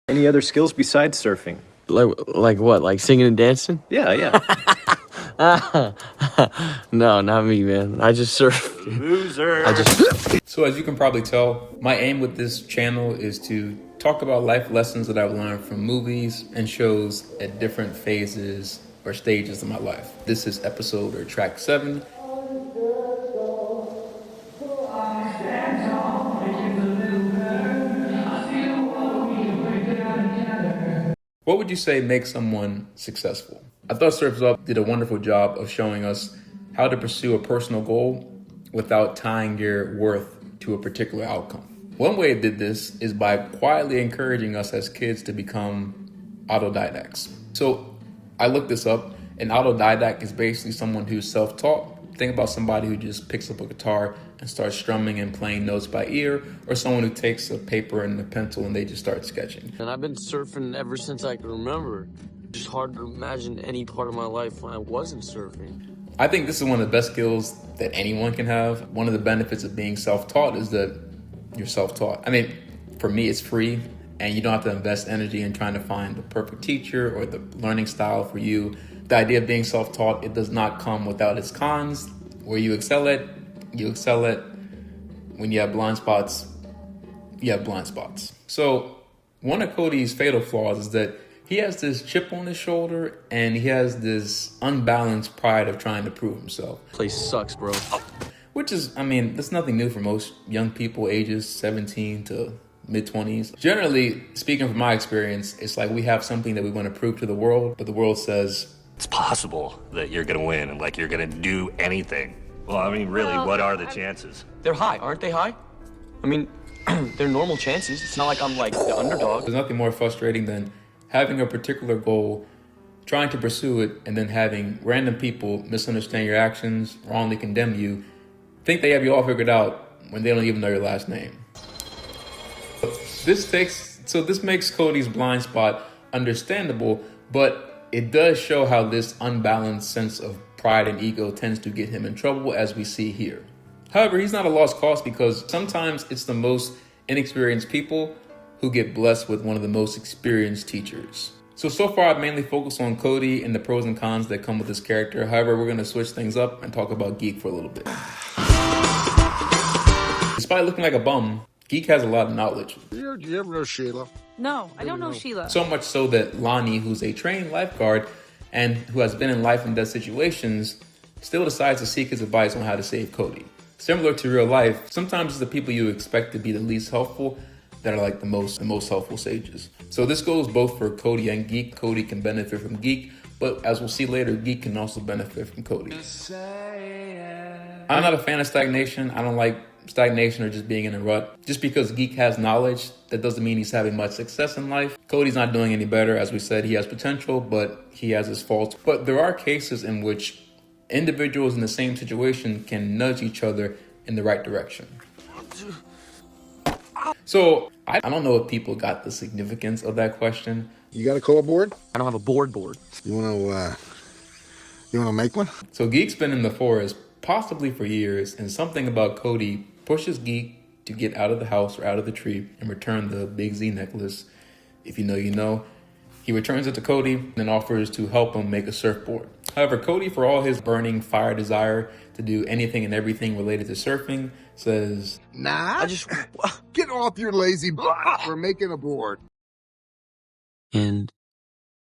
Any other skills besides surfing? Like what? Like singing and dancing? Yeah, yeah. No, not me, man. I just surf. Loser. So as you can probably tell, my aim with this channel is to talk about life lessons that I've learned from movies and shows at different phases or stages of my life. This is episode or track 7. What would you say makes someone successful? I thought Surf's Up did a wonderful job of showing us how to pursue a personal goal without tying your worth to a particular outcome. One way it did this is by quietly encouraging us as kids to become autodidacts. So I looked this up. An autodidact is basically someone who's self-taught. Think about somebody who just picks up a guitar and starts strumming and playing notes by ear, or someone who takes a paper and a pencil and they just start sketching. And I've been surfing ever since I can remember. It's hard to imagine any part of my life when I wasn't surfing. I think this is one of the best skills that anyone can have. One of the benefits of being self-taught is that you're self-taught. I mean, for me, it's free, and you don't have to invest energy in trying to find the perfect teacher or the learning style for you. The idea of being self-taught, it does not come without its cons. Where you excel at. When you have blind spots, you have blind spots. So one of Cody's fatal flaws is that he has this chip on his shoulder and he has this unbalanced pride of trying to prove himself. Place sucks, bro. Which is, I mean, that's nothing new for most young people ages 17 to mid-20s. Generally, speaking from my experience, it's like we have something that we want to prove to the world, but the world says, it's possible that you're gonna win and like you're gonna do anything. Well, I mean, really, what are the chances? They're high, aren't they high? I mean, they're normal chances. It's not like I'm like the underdog. There's nothing more frustrating than having a particular goal, trying to pursue it, and then having random people misunderstand your actions, wrongly condemn you, think they have you all figured out when they don't even know your last name. This makes Cody's blind spot understandable, but it does show how this unbalanced sense of pride and ego tends to get him in trouble, as we see here. However, he's not a lost cause because sometimes it's the most inexperienced people who get blessed with one of the most experienced teachers. So far I've mainly focused on Cody and the pros and cons that come with this character. However, we're going to switch things up and talk about Geek for a little bit. Despite looking like a bum, Geek has a lot of knowledge. Do you ever know Sheila? No, I don't know Sheila. So much so that Lani, who's a trained lifeguard and who has been in life and death situations, still decides to seek his advice on how to save Cody. Similar to real life, sometimes it's the people you expect to be the least helpful that are like the most helpful sages. So this goes both for Cody and Geek. Cody can benefit from Geek, but as we'll see later, Geek can also benefit from Cody. I'm not a fan of stagnation. I don't like stagnation or just being in a rut. Just because Geek has knowledge, that doesn't mean he's having much success in life. Cody's not doing any better. As we said, he has potential, but he has his faults. But there are cases in which individuals in the same situation can nudge each other in the right direction. So I don't know if people got the significance of that question. You got a call board? I don't have a board. You wanna make one? So Geek's been in the forest possibly for years, and something about Cody pushes Geek to get out of the house or out of the tree and return the Big Z necklace. If you know, you know. He returns it to Cody and offers to help him make a surfboard. However, Cody, for all his burning fire desire to do anything and everything related to surfing, says, Nah, get off your lazy butt. We're making a board. And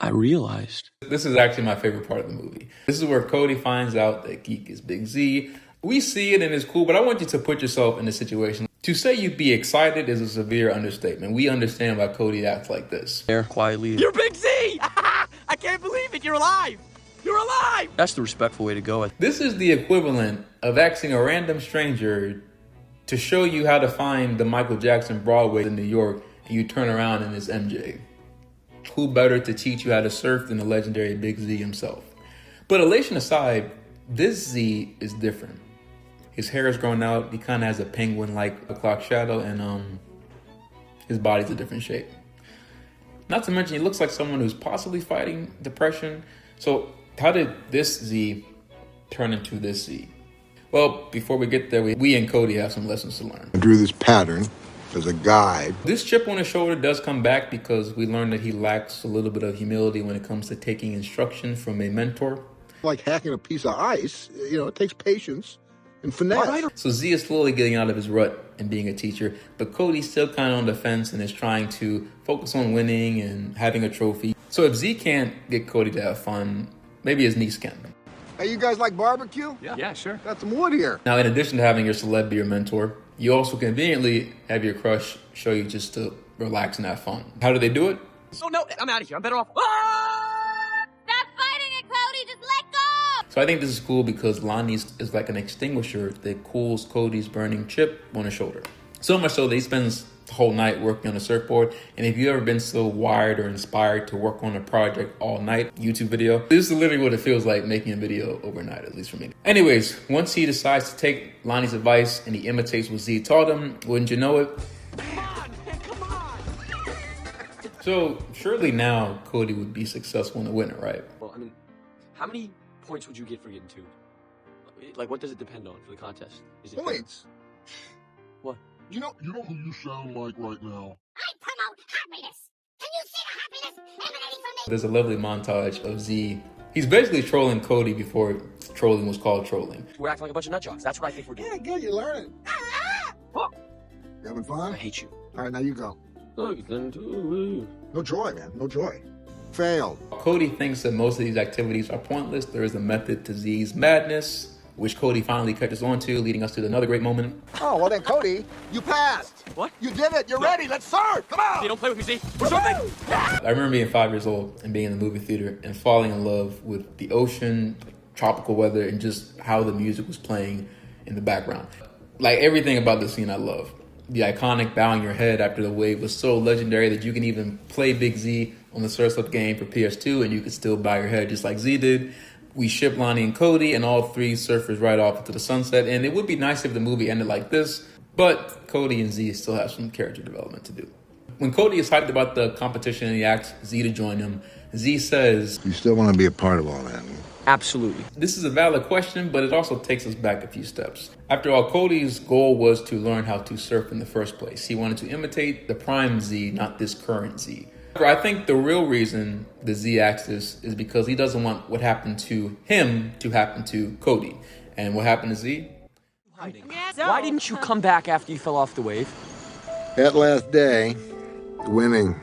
I realized. This is actually my favorite part of the movie. This is where Cody finds out that Geek is Big Z. We see it and it's cool, but I want you to put yourself in the situation. To say you'd be excited is a severe understatement. We understand why Cody acts like this. There, quietly. You're Big Z! I can't believe it! You're alive! You're alive! That's the respectful way to go. This is the equivalent of asking a random stranger to show you how to find the Michael Jackson Broadway in New York, and you turn around and it's MJ. Who better to teach you how to surf than the legendary Big Z himself? But elation aside, this Z is different. His hair is growing out. He kind of has a penguin-like clock shadow, and his body's a different shape. Not to mention, he looks like someone who's possibly fighting depression. So how did this Z turn into this Z? Well, before we get there, we and Cody have some lessons to learn. I drew this pattern as a guide. This chip on his shoulder does come back because we learned that he lacks a little bit of humility when it comes to taking instruction from a mentor. Like hacking a piece of ice, it takes patience and finesse. So Z is slowly getting out of his rut and being a teacher, but Cody's still kind of on the fence and is trying to focus on winning and having a trophy. So if Z can't get Cody to have fun, maybe his niece can. Hey, you guys like barbecue? Yeah, sure. Got some wood here. Now, in addition to having your celeb be your mentor, you also conveniently have your crush show you just to relax and have fun. How do they do it? Oh, no, I'm out of here. I'm better off. Stop fighting it, Cody! Just let go! So I think this is cool because Lani is like an extinguisher that cools Cody's burning chip on his shoulder. So much so that he spends the whole night working on a surfboard. And if you've ever been so wired or inspired to work on a project all night, YouTube video, this is literally what it feels like making a video overnight, at least for me. Anyways, once he decides to take Lani's advice and he imitates what Z taught him, wouldn't you know it? Come on, man, come on. So surely now Cody would be successful in the winter, right? Well, I mean, how many points would you get for getting two? Like, what does it depend on for the contest? Is it Points. What? You know who you sound like right now? I promote happiness! Can you see the happiness emanating from me? There's a lovely montage of Z. He's basically trolling Cody before trolling was called trolling. We're acting like a bunch of nut jobs. That's what I think we're doing. Yeah, good, you're learning. Oh, You having I fun? hate you. All right, now you go. Look, then, too. No joy, man. No joy. Failed. Cody thinks that most of these activities are pointless. There is a method to Z's madness, which Cody finally catches on to, leading us to another great moment. Oh, well then, Cody, you passed. What? You did it. You're ready. Let's surf. Come on. Hey, don't play with me, Z. We're surfing. I remember being 5 years old and being in the movie theater and falling in love with the ocean, tropical weather, and just how the music was playing in the background. Like everything about the scene I love. The iconic bowing your head after the wave was so legendary that you can even play Big Z on the Surf Up game for PS2 and you could still bow your head just like Z did. We ship Lani and Cody and all three surfers right off into the sunset. And it would be nice if the movie ended like this, but Cody and Z still have some character development to do. When Cody is hyped about the competition and he asks Z to join him, Z says, You still want to be a part of all that? Absolutely. this is a valid question, but it also takes us back a few steps. After all, Cody's goal was to learn how to surf in the first place. He wanted to imitate the prime Z, not this current Z. I think the real reason the Z asks this is because he doesn't want what happened to him to happen to Cody. And what happened to Z? Why didn't you come back after you fell off the wave? That last day, winning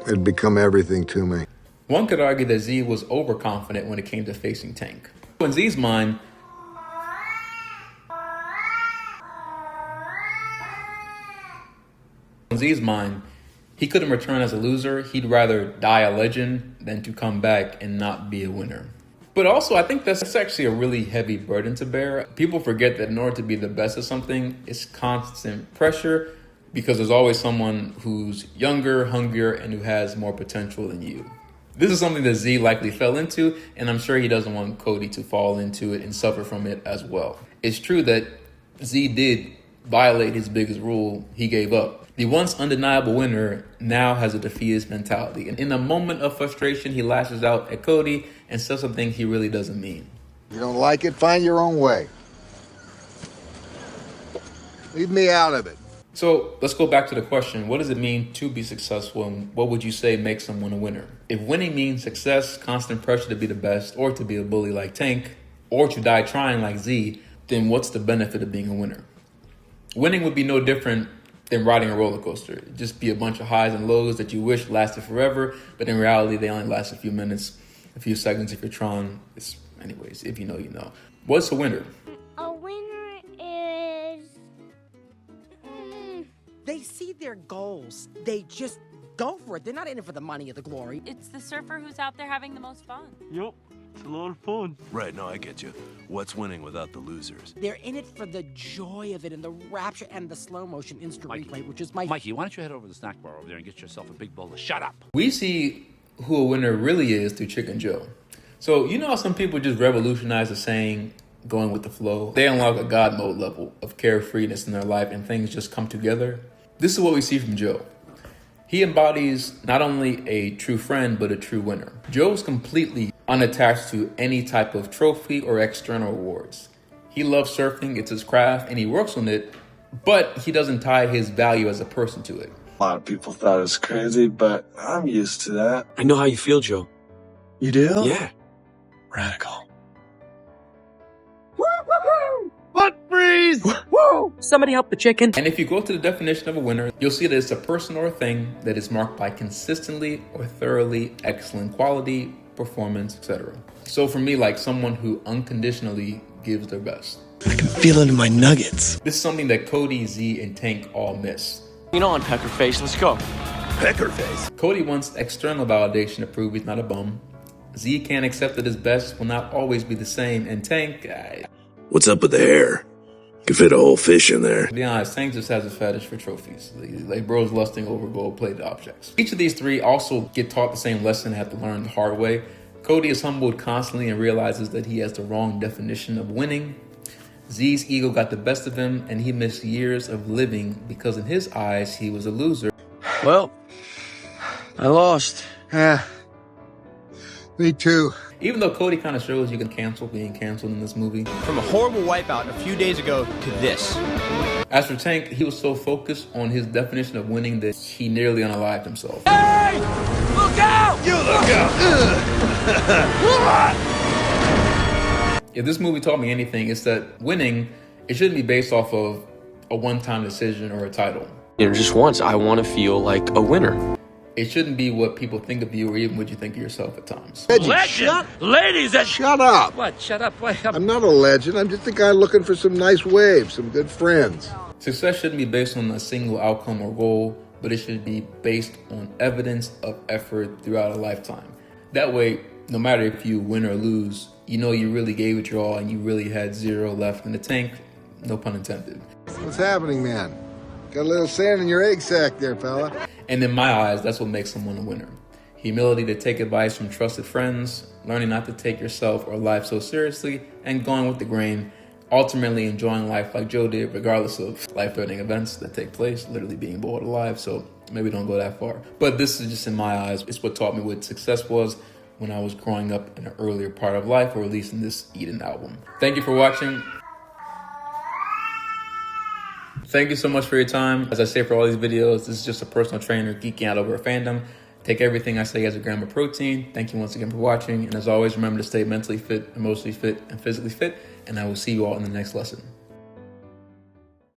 had become everything to me. One could argue that Z was overconfident when it came to facing Tank. In Z's mind, he couldn't return as a loser. He'd rather die a legend than to come back and not be a winner. But also, I think that's actually a really heavy burden to bear. People forget that in order to be the best at something, it's constant pressure because there's always someone who's younger, hungrier, and who has more potential than you. This is something that Z likely fell into, and I'm sure he doesn't want Cody to fall into it and suffer from it as well. It's true that Z did violate his biggest rule. He gave up. The once undeniable winner now has a defeatist mentality. And in a moment of frustration, he lashes out at Cody and says something he really doesn't mean. You don't like it? Find your own way. Leave me out of it. So let's go back to the question. What does it mean to be successful, and what would you say makes someone a winner? If winning means success, constant pressure to be the best, or to be a bully like Tank, or to die trying like Z, then what's the benefit of being a winner? Winning would be no different than riding a roller coaster. It'd just be a bunch of highs and lows that you wish lasted forever, but in reality, they only last a few minutes, a few seconds if you're trying. Anyways, if you know, you know. What's a winner? A winner is... They see their goals. They just go for it. They're not in it for the money or the glory. It's the surfer who's out there having the most fun. Yup, it's a lot of fun. Right, no, I get you. What's winning without the losers? They're in it for the joy of it and the rapture and the slow motion instant replay, which is my... Mikey, why don't you head over to the snack bar over there and get yourself a big bowl of shut up? We see who a winner really is through Chicken Joe. So you know how some people just revolutionize the saying, going with the flow? They unlock a God mode level of carefreeness in their life and things just come together. This is what we see from Joe. He embodies not only a true friend, but a true winner. Joe's completely unattached to any type of trophy or external awards. He loves surfing, it's his craft, and he works on it but he doesn't tie his value as a person to it. A lot of people thought it was crazy, but I'm used to that. I know how you feel, Joe. You do? Yeah. Radical. Butt freeze! Woo! Somebody help the chicken. And if you go to the definition of a winner, you'll see that it's a person or a thing that is marked by consistently or thoroughly excellent quality, performance, etc. So for me, like someone who unconditionally gives their best. I can feel it in my nuggets. This is something that Cody, Z, and Tank all miss. You know, on Peckerface, let's go. Peckerface. Cody wants external validation to prove he's not a bum. Z can't accept that his best will not always be the same, and Tank, What's up with the hair? Could fit a whole fish in there. to be honest, Tank just has a fetish for trophies. Like bro's lusting over gold-plated objects. Each of these three also get taught the same lesson and have to learn the hard way. Cody is humbled constantly and realizes that he has the wrong definition of winning. Z's ego got the best of him, and he missed years of living because in his eyes, he was a loser. Well, I lost. Yeah. Me too. Even though Cody kind of shows you can cancel being canceled in this movie. From a horrible wipeout a few days ago to this. As for Tank, he was so focused on his definition of winning that he nearly unalived himself. Hey! Look out! You look out! If this movie taught me anything, it's that winning, it shouldn't be based off of a one-time decision or a title. You know, just once, I want to feel like a winner. It shouldn't be what people think of you or even what you think of yourself at times. Legend! Ladies and... Shut up. What? Shut up. What? I'm not a legend. I'm just a guy looking for some nice waves, some good friends. Success shouldn't be based on a single outcome or goal, but it should be based on evidence of effort throughout a lifetime. That way, no matter if you win or lose, you know you really gave it your all and you really had zero left in the tank, no pun intended. What's happening, man? Got a little sand in your egg sack there, fella. And in my eyes, that's what makes someone a winner. Humility to take advice from trusted friends, learning not to take yourself or life so seriously, and going with the grain, ultimately enjoying life like Joe did, regardless of life-threatening events that take place, literally being boiled alive, so maybe don't go that far. But this is just in my eyes, it's what taught me what success was when I was growing up in an earlier part of life, or at least in this Eden album. Thank you for watching. Thank you so much for your time. As I say for all these videos, this is just a personal trainer geeking out over a fandom. Take everything I say as a gram of protein. Thank you once again for watching. And as always, remember to stay mentally fit, emotionally fit, and physically fit. And I will see you all in the next lesson.